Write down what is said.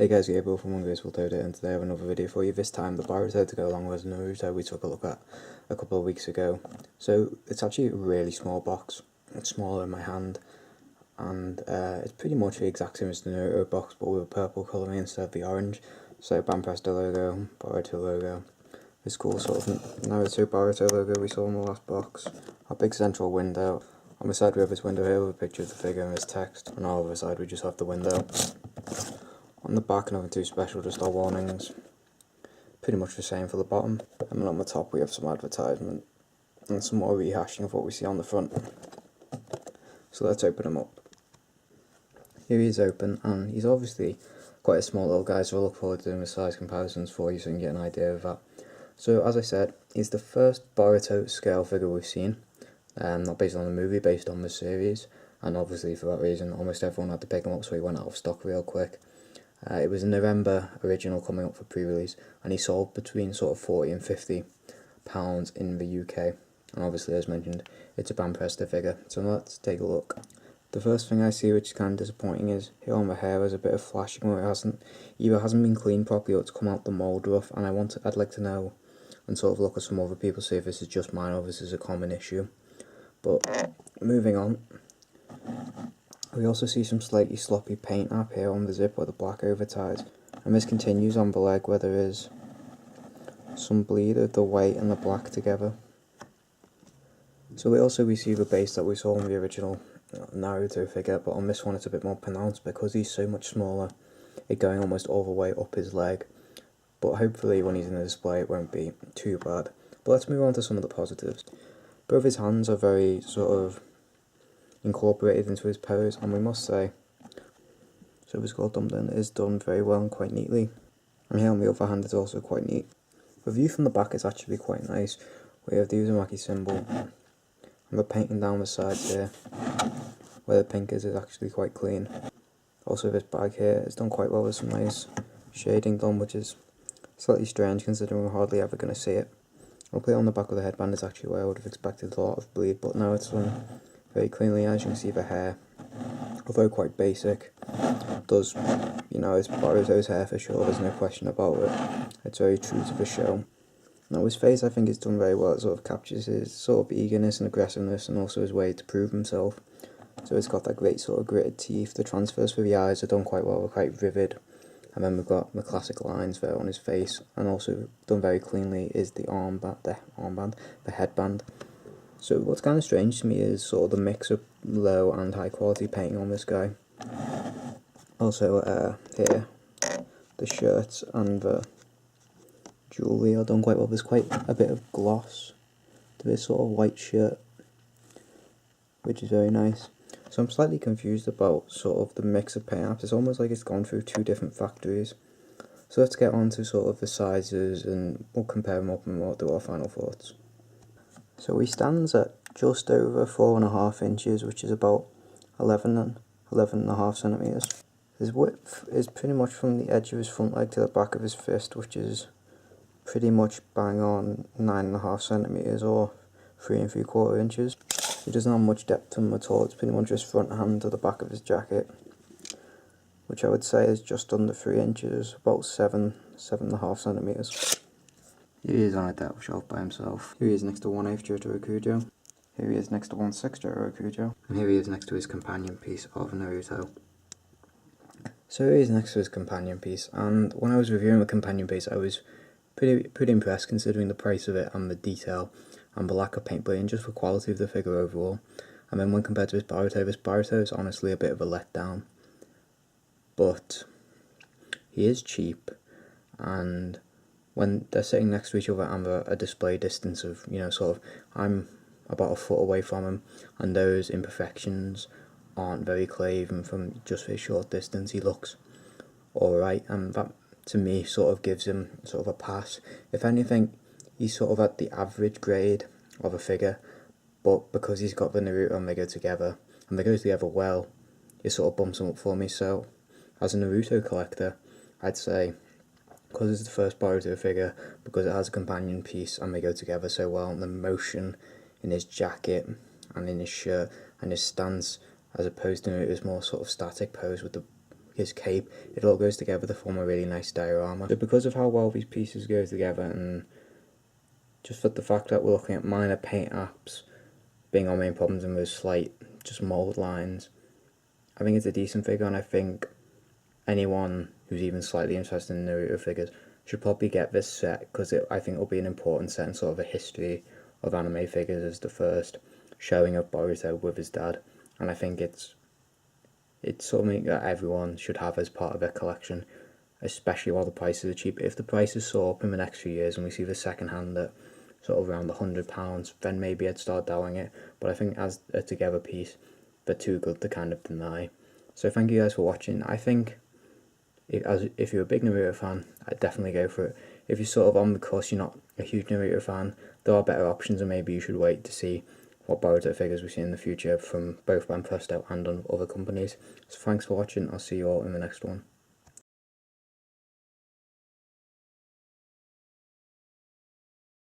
Hey guys, Gabriel from Ungraceful, and today I have another video for you. This time the Boruto to go along with Naruto we took a look at a couple of weeks ago. So it's actually a really small box. It's smaller in my hand, and it's pretty much the exact same as the Naruto box, but with a purple colouring instead of the orange. So Banpresto logo, Boruto logo, this cool sort of Naruto Boruto logo we saw in the last box. A big central window. On the side we have this window here with a picture of the figure and this text. On our other side we just have the window. On the back, nothing too special, just our warnings. Pretty much the same for the bottom. And then on the top we have some advertisement and some more rehashing of what we see on the front. So let's open him up. Here he is open, and he's obviously quite a small little guy, so I look forward to doing the size comparisons for you so you can get an idea of that. So as I said, he's the first Boruto scale figure we've seen. Not based on the movie, based on the series. And obviously for that reason almost everyone had to pick him up, so he went out of stock real quick. It was a November original coming up for pre-release, and he sold between sort of £40 and £50 in the UK. And obviously, as mentioned, it's a Banpresto figure. So let's take a look. The first thing I see, which is kind of disappointing, is here on the hair there's a bit of flashing where it either hasn't been cleaned properly or it's come out the mould rough. And I'd like to know and sort of look at some other people, see if this is just mine or this is a common issue. But moving on. We also see some slightly sloppy paint up here on the zip where the black over ties, and this continues on the leg where there is some bleed of the white and the black together. So we see the base that we saw in the original Naruto figure, but on this one it's a bit more pronounced because he's so much smaller, it going almost all the way up his leg. But hopefully when he's in the display it won't be too bad. But let's move on to some of the positives. Both his hands are very sort of incorporated into his pose, and we must say, so his skull dumpling is done very well and quite neatly, and here on the other hand it's also quite neat. The view from the back is actually quite nice. We have the Uzumaki symbol, and the painting down the sides here, where the pink is actually quite clean. Also this bag here is done quite well with some nice shading done, which is slightly strange considering we're hardly ever going to see it. I'll put it on the back of the headband is actually where I would have expected a lot of bleed, but now it's done very cleanly. As you can see, the hair, although quite basic, does, it's Boruto's hair for sure, there's no question about it. It's very true to the show. Now his face I think is done very well. It sort of captures his sort of eagerness and aggressiveness, and also his way to prove himself. So it's got that great sort of gritted teeth. The transfers for the eyes are done quite well, they're quite vivid. And then we've got the classic lines there on his face, and also done very cleanly is the headband. So what's kind of strange to me is sort of the mix of low and high quality painting on this guy. Also here, the shirts and the jewellery are done quite well. There's quite a bit of gloss to this sort of white shirt, which is very nice. So I'm slightly confused about sort of the mix of paint apps. It's almost like it's gone through two different factories. So let's get on to sort of the sizes, and we'll compare them up and we'll do our final thoughts. So he stands at just over 4.5 inches, which is about 11.5 centimetres. His width is pretty much from the edge of his front leg to the back of his fist, which is pretty much bang on 9.5 centimetres or 3 3/4 inches. He doesn't have much depth to him at all. It's pretty much just front hand to the back of his jacket, which I would say is just under 3 inches, about 7.5 centimetres. Here he is on a depth shelf by himself. Here he is next to 1/8 Jotaro Kujo. Here he is next to 1/6 Jotaro Kujo. And here he is next to his companion piece of Naruto. So here he is next to his companion piece, and when I was reviewing the companion piece I was pretty impressed considering the price of it and the detail and the lack of paint, but in just the quality of the figure overall. And then when compared to this Boruto is honestly a bit of a letdown. But he is cheap, and when they're sitting next to each other and a display distance of, sort of, I'm about a foot away from him, and those imperfections aren't very clear even from just a short distance, he looks alright, and that to me sort of gives him sort of a pass. If anything, he's sort of at the average grade of a figure, but because he's got the Naruto and they go together, and they go together well, it sort of bumps him up for me. So as a Naruto collector, I'd say, because it's the first Boruto figure, because it has a companion piece and they go together so well, and the motion in his jacket and in his shirt and his stance, as opposed to Naruto's more sort of static pose with the his cape, it all goes together to form a really nice diorama. So because of how well these pieces go together, and just for the fact that we're looking at minor paint apps being our main problems and those slight just mould lines, I think it's a decent figure, and I think anyone who's even slightly interested in Naruto figures should probably get this set, because I think it will be an important set in sort of a history of anime figures as the first showing of Boruto with his dad, and I think it's something that everyone should have as part of their collection, especially while the prices are cheap. If the prices soar up in the next few years and we see the second hand at sort of around £100, then maybe I'd start doubting it, but I think as a together piece, they're too good to kind of deny. So thank you guys for watching. I think if you're a big Naruto fan, I'd definitely go for it. If you're sort of on the course, you're not a huge Naruto fan, there are better options, and maybe you should wait to see what Boruto figures we see in the future from both Banpresto and on other companies. So thanks for watching, I'll see you all in the next one.